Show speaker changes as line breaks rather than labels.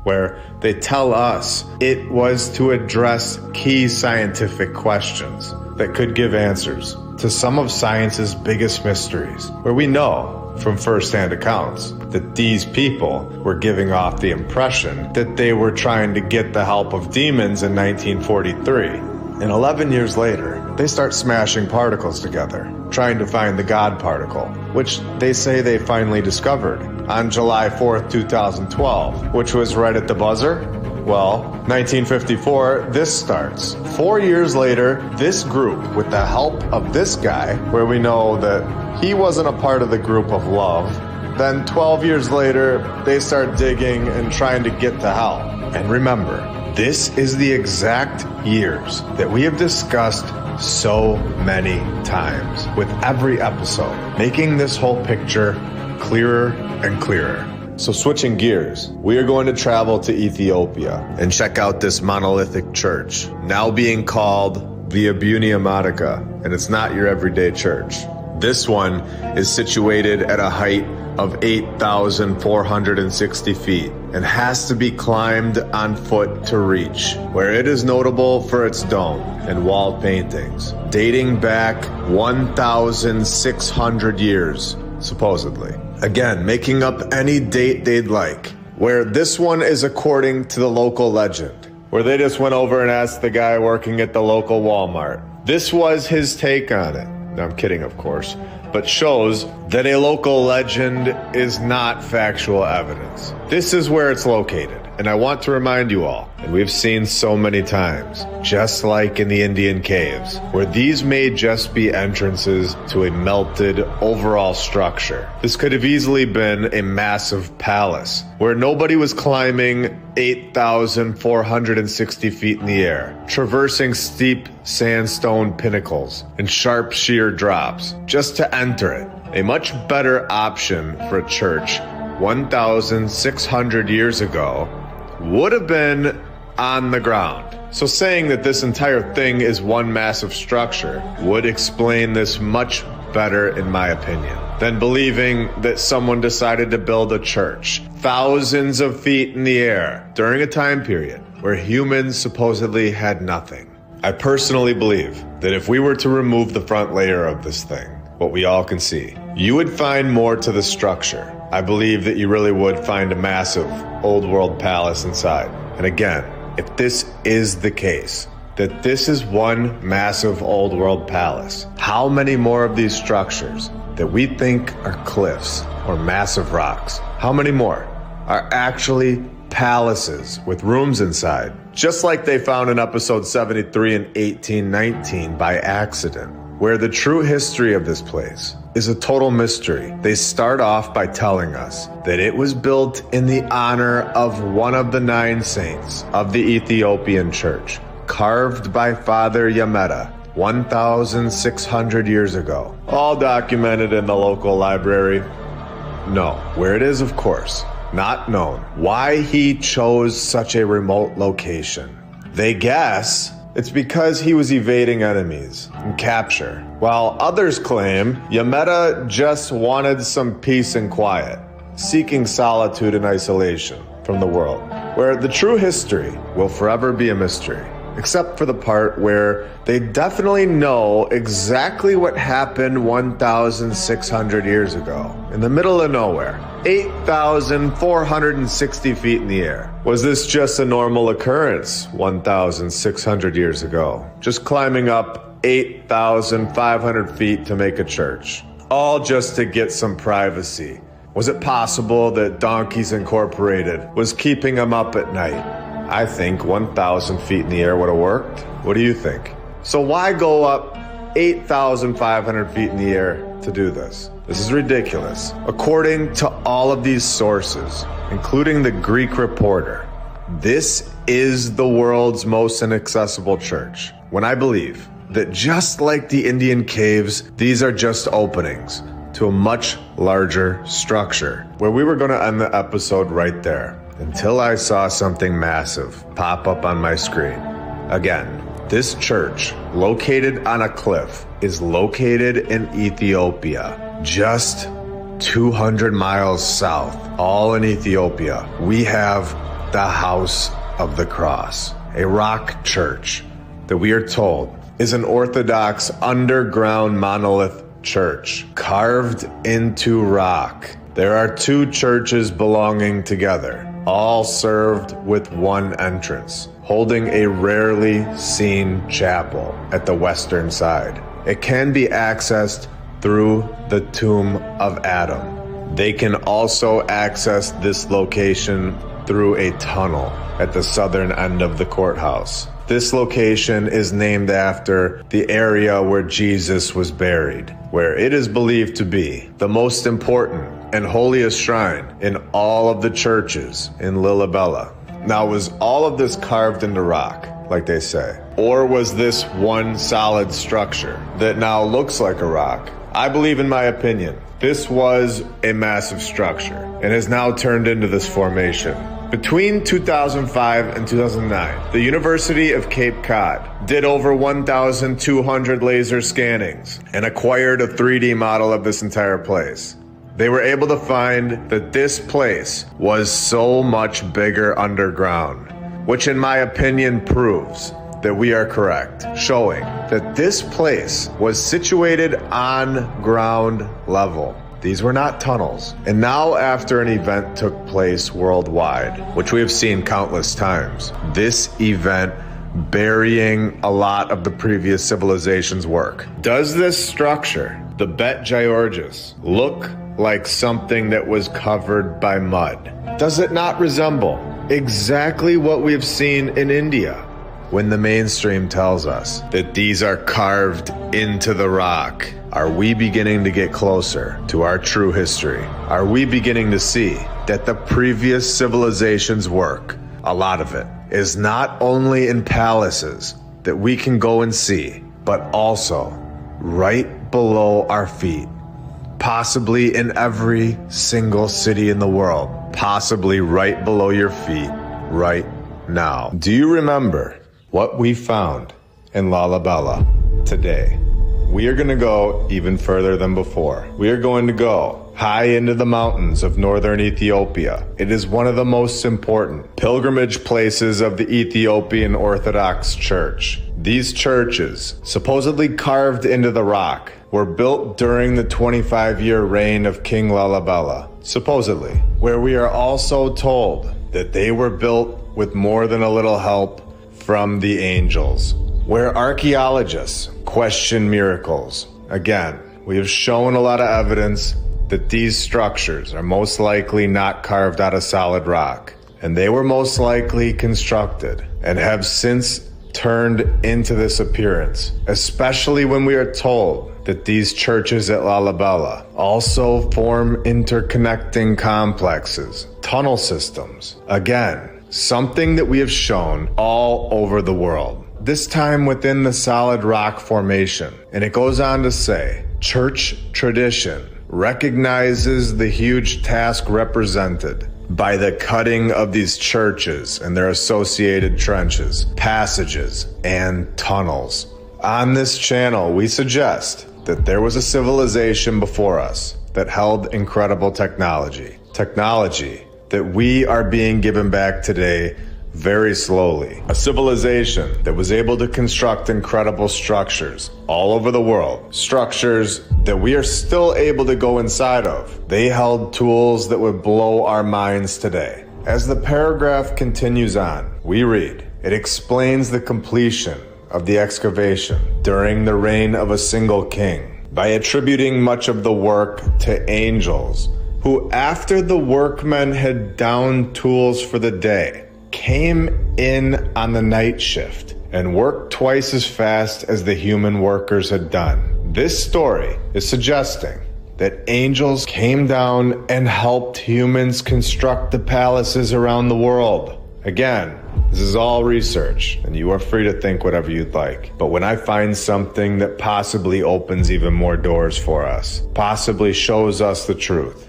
where they tell us it was to address key scientific questions that could give answers to some of science's biggest mysteries, where we know from first-hand accounts that these people were giving off the impression that they were trying to get the help of demons in 1943. And 11 years later, they start smashing particles together, trying to find the God particle, which they say they finally discovered on July 4th, 2012, which was right at the buzzer. Well, 1954, this starts. 4 years later, this group, with the help of this guy, where we know that he wasn't a part of the group of love, then 12 years later, they start digging and trying to get to hell. And remember, this is the exact years that we have discussed so many times with every episode, making this whole picture clearer and clearer. So switching gears, we are going to travel to Ethiopia and check out this monolithic church, now being called the enigmatic, and it's not your everyday church. This one is situated at a height of 8,460 feet and has to be climbed on foot to reach, where it is notable for its dome and wall paintings dating back 1,600 years, supposedly. Again, making up any date they'd like, where this one is according to the local legend, where they just went over and asked the guy working at the local Walmart. This was his take on it. No, I'm kidding, of course, but shows that a local legend is not factual evidence. This is where it's located, and I want to remind you all, and we've seen so many times, just like in the Indian caves, where these may just be entrances to a melted overall structure. This could have easily been a massive palace, where nobody was climbing 8,460 feet in the air, traversing steep sandstone pinnacles and sharp sheer drops just to enter it. A much better option for a church 1,600 years ago would have been on the ground. So saying that this entire thing is one massive structure would explain this much better, in my opinion, than believing that someone decided to build a church thousands of feet in the air during a time period where humans supposedly had nothing. I personally believe that if we were to remove the front layer of this thing, what we all can see, you would find more to the structure. I believe that you really would find a massive old world palace inside. And again, if this is the case, that this is one massive old world palace, how many more of these structures that we think are cliffs or massive rocks, how many more are actually palaces with rooms inside, just like they found in episode 73 in 1819 by accident, where the true history of this place is a total mystery. They start off by telling us that it was built in the honor of one of the 9 saints of the Ethiopian church, carved by Father Yameta 1,600 years ago, all documented in the local library. No, where it is, of course, not known why he chose such a remote location. They guess it's because he was evading enemies and capture, while others claim Yameta just wanted some peace and quiet, seeking solitude and isolation from the world, where the true history will forever be a mystery, except for the part where they definitely know exactly what happened 1,600 years ago, in the middle of nowhere, 8,460 feet in the air. Was this just a normal occurrence 1,600 years ago? Just climbing up 8,500 feet to make a church, all just to get some privacy? Was it possible that Donkeys Incorporated was keeping them up at night? I think 1,000 feet in the air would have worked. What do you think? So why go up 8,500 feet in the air to do this? This is ridiculous. According to all of these sources, including the Greek reporter, this is the world's most inaccessible church. When I believe that just like the Indian caves, these are just openings to a much larger structure, where we were going to end the episode right there, until I saw something massive pop up on my screen. Again, this church, located on a cliff, is located in Ethiopia, just 200 miles south, all in Ethiopia. We have the House of the Cross, a rock church that we are told is an Orthodox underground monolith church carved into rock. There are two churches belonging together, all served with one entrance, holding a rarely seen chapel at the western side. It can be accessed through the tomb of Adam. They can also access this location through a tunnel at the southern end of the courthouse. This location is named after the area where Jesus was buried, where it is believed to be the most important and holiest shrine in all of the churches in Lillibella. Now, was all of this carved into rock, like they say? Or was this one solid structure that now looks like a rock? I believe, in my opinion, this was a massive structure and has now turned into this formation. Between 2005 and 2009, the University of Cape Cod did over 1,200 laser scannings and acquired a 3D model of this entire place. They were able to find that this place was so much bigger underground, which in my opinion proves that we are correct, showing that this place was situated on ground level. These were not tunnels. And now, after an event took place worldwide, which we have seen countless times, this event burying a lot of the previous civilization's work. Does this structure, the Bet Georges, look like something that was covered by mud? Does it not resemble exactly what we've seen in India when the mainstream tells us that these are carved into the rock? Are we beginning to get closer to our true history? Are we beginning to see that the previous civilization's work, a lot of it, is not only in palaces that we can go and see, but also right below our feet, possibly in every single city in the world, possibly right below your feet right now? Do you remember what we found in Lalibela today? We are going to go even further than before. We are going to go high into the mountains of northern Ethiopia. It is one of the most important pilgrimage places of the Ethiopian Orthodox Church. These churches, supposedly carved into the rock, were built during the 25-year reign of King Lalibela, supposedly, where we are also told that they were built with more than a little help from the angels, where archaeologists question miracles. Again, we have shown a lot of evidence that these structures are most likely not carved out of solid rock, and they were most likely constructed and have since turned into this appearance, especially when we are told that these churches at Lalibela also form interconnecting complexes, tunnel systems. Again, something that we have shown all over the world, this time within the solid rock formation. And it goes on to say, church tradition recognizes the huge task represented by the cutting of these churches and their associated trenches, passages, and tunnels. On this channel, we suggest that there was a civilization before us that held incredible technology that we are being given back today very slowly. A civilization that was able to construct incredible structures all over the world, structures that we are still able to go inside of. They held tools that would blow our minds today. As the paragraph continues on, we read, it explains the completion of the excavation during the reign of a single king by attributing much of the work to angels, who, after the workmen had downed tools for the day, came in on the night shift and worked twice as fast as the human workers had done. This story is suggesting that angels came down and helped humans construct the palaces around the world. Again, this is all research, and you are free to think whatever you'd like. But when I find something that possibly opens even more doors for us, possibly shows us the truth,